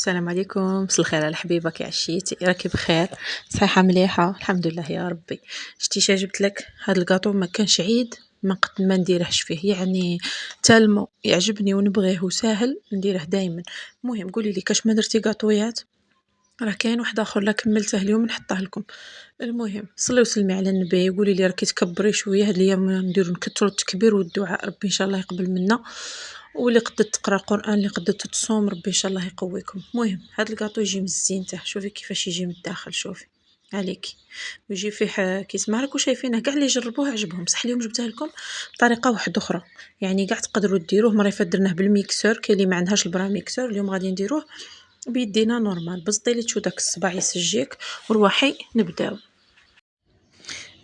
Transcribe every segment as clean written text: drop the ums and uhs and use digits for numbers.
السلام عليكم، مسا الخير على حبيبة كي عشيتي، راكي بخير؟ صحيحة مليحة؟ الحمد لله يا ربي. شتي اش جبت لك؟ هاد الكاطو ما كانش عيد ما قد ما نديرهش فيه، يعني تالمو يعجبني ونبغيه وساهل نديره دايما. المهم قولي لي كاش ما درتي كاطويات؟ راه كاين واحد اخر لا كملته اليوم نحطه لكم. المهم صلي وسلمي على النبي، قولي لي راكي تكبري شويه هاد الايام، نديرو نكثروا التكبير والدعاء، ربي ان شاء الله يقبل منا. واللي قدرت تقرا القران، اللي قدرت تصوم، ربي ان شاء الله يقويكم. المهم هاد الكاطو يجي مزيان تاع، شوفي كيفاش يجي من الداخل، شوفي عليكي. ويجي فيه كيسمع راكو شايفينه، كاع اللي جربوه عجبهم. صح اليوم جبته لكم بطريقه واحده اخرى، يعني كاع تقدروا ديروه. مره فات درناه بالميكسور، كاين اللي ما عندهاش البرا ميكسور، اليوم غادي نديروه بيدينا نورمال. بسطي لي تشو داك الصباع يسجيك ورواحي نبداو.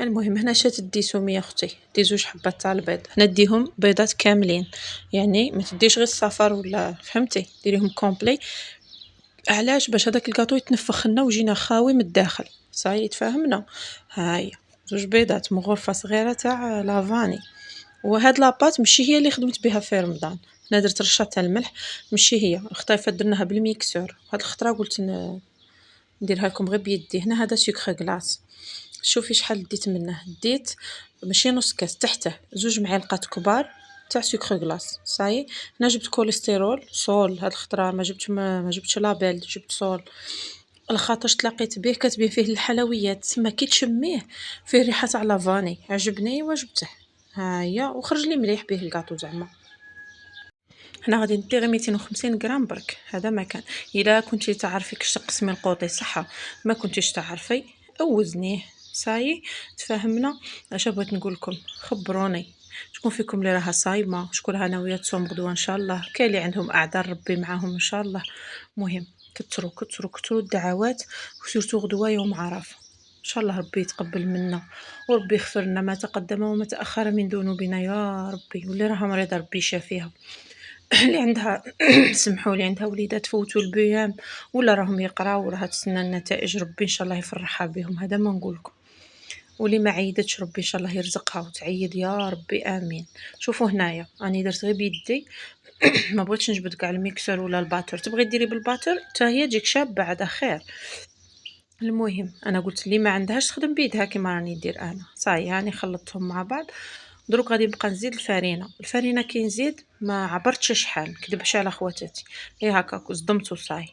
المهم هنا شات دي سمية اختي، دي زوج حبات تاع البيض، هنا ديهم بيضات كاملين، يعني ما تديش غير الصفر ولا فهمتي، ديريهم كومبلي. علاش؟ باش هذاك الكاطو يتنفخ لنا ويجينا خاوي من الداخل. صاي تفاهمنا. هاهي زوج بيضات مغرفه صغيره تاع لافاني. وهاد لاباط ماشي هي اللي خدمت بها في رمضان، انا درت رشه تاع الملح، ماشي هي الخطيفه درناها بالميكسور. هاد الخطره قلت نديرها لكم غير بيدي. هنا هذا سكر غلاس، شوفي شحال ديت منه. ديت ماشي نص كاس، تحته زوج معالق كبار تاع سكر غلاس. صاي انا جبت كوليسترول صول هاد الخطره، ما جبتش لابيل، جبت صول. الخاطرش تلاقيت به كاتبين فيه الحلويات، تسمى كي تشميه فيه ريحه تاع لافاني، عجبني وجبته. ها هي وخرج لي مليح به الكاطو زعما. حنا غادي ندير غير 250 غرام برك، هذا ما كان. الا كنتي تعرفي كيفاش تقسمي القوطي صحه، ما كنتيش تعرفي اوزنيه. صاي تفاهمنا. اش بغيت نقول لكم؟ خبروني شكون فيكم اللي راها صايمه، شكون راها ناويه تصوم غدوه ان شاء الله، كاين اللي عندهم اعذار ربي معاهم ان شاء الله. مهم كثروا كثروا كثروا الدعوات، وسورتو غدوه يوم عرفه. ان شاء الله ربي يتقبل منا، وربي يغفر لنا ما تقدم وما تاخر من ذنوبنا يا ربي. واللي راها مريضه ربي يشافيها. اللي عندها سمحوا لي عندها وليدات فوتوا البيام ولا راهم يقراو وراها تسنى النتائج، ربي ان شاء الله يفرحها بهم، هذا ما نقول لكم. واللي ما عيدتش ربي ان شاء الله يرزقها وتعيد يا ربي امين. شوفوا هنايا راني درت غير بيدي ما بغيتش نجبد كاع الميكسر ولا الباتر، تبغي ديري بالباتر حتى هي تجيك شابه عاد خير. المهم انا قلت لي ما عندهاش تخدم بيدها كيما راني ندير انا. صاي هاني خلطتهم مع بعض. دروك غادي نبقى نزيد الفرينه كي نزيد ما عبرتش شحال، نكذبش على خواتاتي، غير هكاك صدمت وصاي.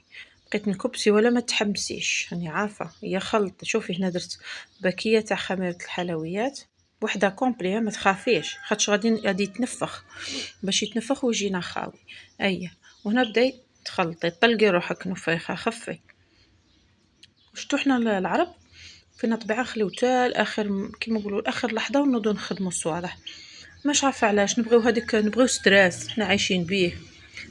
بقيت نكبسي ولا ما تحمسيش، راني عارفه هي خلط. شوفي هنا درت باكيه تاع خميره الحلويات وحده كومبلي، ما تخافيش خاطش غادي يتنفخ، باش يتنفخ ويجينا خاوي. اييه. وهنا بداي تخلطي، طلقي روحك نفيخه خفي. شتو حنا العرب فينا طبيعه نخليو تا الاخر كيما نقولوا اخر لحظه ونوضو نخدموا الصوالح. مش عارفه علاش نبغيو هذيك، نبغيو ستريس حنا عايشين بيه.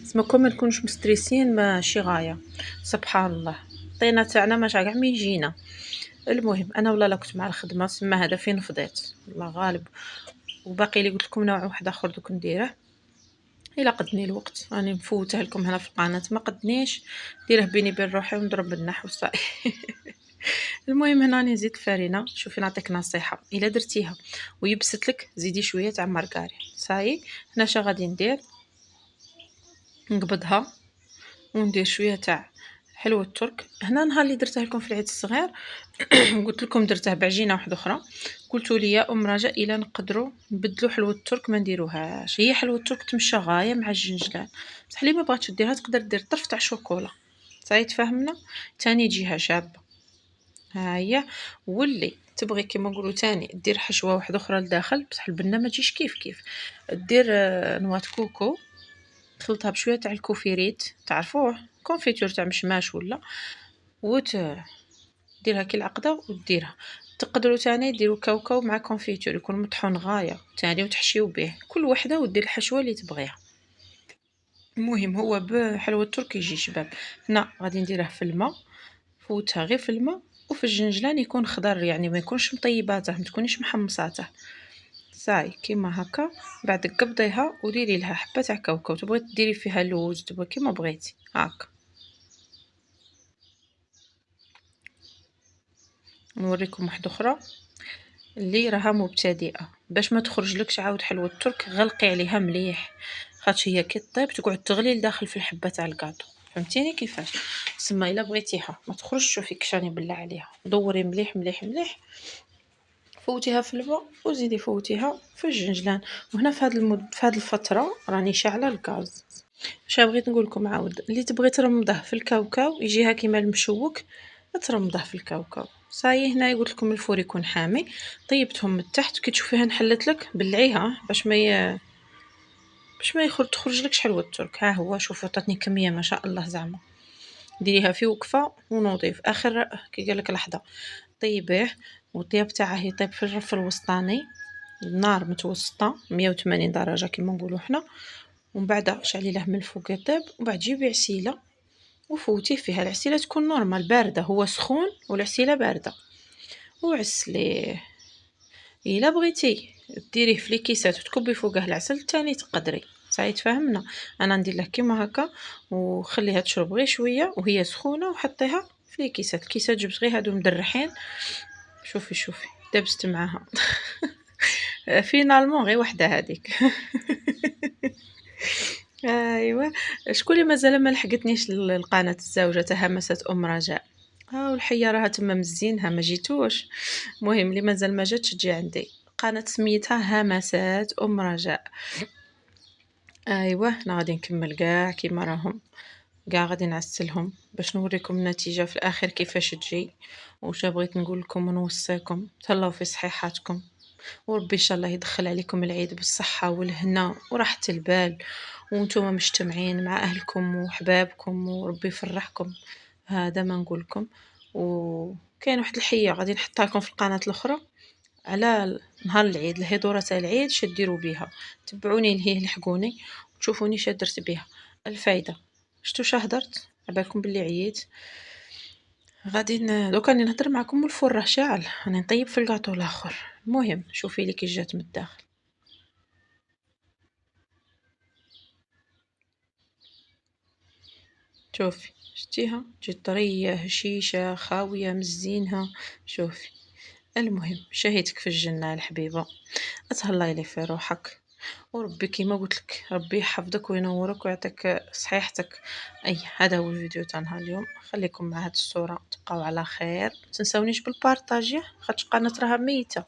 اسما كون ما نكونش مستريسين ماشي غايه. سبحان الله طينا تاعنا ماش كاع ما يجينا. المهم انا ولا لا كنت مع الخدمه، سما هذا فين فضيت الله غالب. وباقي لي قلت لكم نوع واحد اخر دوك نديره الا قدني الوقت، راني مفوته لكم هنا في القناه. ما قدنيش ديره بيني بين روحي ونضرب النحو صاي. المهم هنا راني نزيد الفرينه. شوفي نعطيك نصيحه، الا درتيها ويبست لك زيدي شويه تاع مارغرين. صاي هنا شا غادي ندير، نقبضها وندير شويه تاع حلوة الترك. هنا نهار اللي درتها لكم في العيد الصغير قلت لكم درتها بعجينه واحده اخرى، قلتوا لي يا ام رجاء الا نقدروا نبدلوا حلوة الترك ما نديروهاش. هي حلوة الترك تمشى غايه مع الجنجلان، بصح اللي ما بغاتش ديرها تقدر دير طرف تاع شوكولا. صاي تفهمنا. تاني تجيها شابه. ها هي. واللي تبغي كيما نقولوا تاني دير حشوه واحده اخرى لداخل، بصح البنه ما تجيش كيف كيف. دير نواه كوكو، تخلطها بشويه تاع الكوفيريت تعرفوه، كونفيتور تاع مشماش ولا، ديرها كي العقده وديرها. تقدروا تاني ديروا كاوكاو مع كونفيتور يكون مطحون غايه تاني وتحشيو به كل وحده ودير الحشوه اللي تبغيها. المهم هو بحلوى التركي يجي شباب. هنا غادي نديره في الماء، فوتها غير في الماء، وفي الجنجلان يكون خضر يعني ما يكونش مطيباته ما تكونيش محمصاته. ساي كيما هكا. بعد قبضيها وديري لها حبه تاع كاوكاو، تبغي ديري فيها لوز تبغي كيما بغيتي هكا. نوريكم واحده اخرى اللي راها مبتدئه باش ما تخرجلكش عاود حلوة الترك، غلقي عليها مليح خاطش هي كي طيب تقعد تغلي لداخل في الحبه تاع الكاطو. فهمتيني كيفاش. تسمى الا بغيتيها ما تخرجش شوفي كشاني بالله عليها، دوري مليح مليح مليح، فوتيها في الماء وزيدي فوتيها في الجنجلان. وهنا في هاد الفتره راني شاعله الغاز. اش بغيت نقول لكم عاود، اللي تبغي ترمضه في الكاوكاو يجيها كيما المشوك، ترمضه في الكاوكاو صاي. هنا قلت لكم الفور يكون حامي، طيبتهم من التحت كي تشوفيها نحلت لك بلعيها باش ما تخرج لكش حلوه الترك. ها هو شوفوا عطاتني كميه ما شاء الله زعما. ديريها في وقفه ونوضي في اخر كي قال لك لحظه طيبيه. والطياب تاعه يطيب في الرف الوسطاني، النار متوسطه 180 درجه كما نقولوا حنا. ومن بعد شعلي له من الفوق يطيب، ومن بعد جيبي عسيله وفوتيه فيها. العسيله تكون نورمال بارده، هو سخون والعسيله بارده، وعسليه. الا بغيتي ديريه في ليكيسات وتكبي فوقه العسل تاني تقدري. صاي تفهمنا. انا ندير له كيما هكا وخليها تشرب غير شويه وهي سخونه، وحطيها في ليكيسات. الكيسات جبت غير هادو مدرحين. شوفي دبست معاها. فينالمون غير وحده هذيك. ايوا. شكون اللي مازال ما لحقتنيش القناه الزوجه تاع همسات ام رجاء؟ ها والحيه راها تما مزينها ما جيتوش. المهم اللي مازال ما جاتش تجي عندي. قناه سميتها همسات ام رجاء. ايوا انا غادي نكمل كاع كيما راهم، كاع غادي نعسلهم باش نوريكم النتيجه في الاخر كيفاش تجي. وش بغيت نقول لكم ونوصيكم تهلاو في صحيحاتكم، وربي ان شاء الله يدخل عليكم العيد بالصحه والهنا وراحه البال، وانتم مجتمعين مع اهلكم وحبابكم وربي يفرحكم. هذا ما نقول لكم. وكاين واحد الحيه غادي نحطها لكم في القناه الاخرى على نهار العيد، الهضوره تاع العيد شديروا بها. تبعوني لهيه لحقوني وتشوفوني درت بها الفايده. شتو هدرت عبالكم باللي عييت. غادي دوكا راني نهضر معكم والفور راه شاعل، راني نطيب في الكاطو الاخر. المهم شوفي لي كي جات من الداخل. شوفي شتيها جات طريه هشيشه خاويه مزينها. شوفي. المهم شهيتك في الجنه الحبيبه، اتهلاي لي في روحك، وربي كيما قلت لك ربي يحفظك وينورك ويعطيك صحيحتك. اي هذا هو الفيديو تاع نهار اليوم. خليكم مع هاد الصوره، تبقاو على خير، ما تنساونيش بالبارطاج خاطر قناه راها ميته.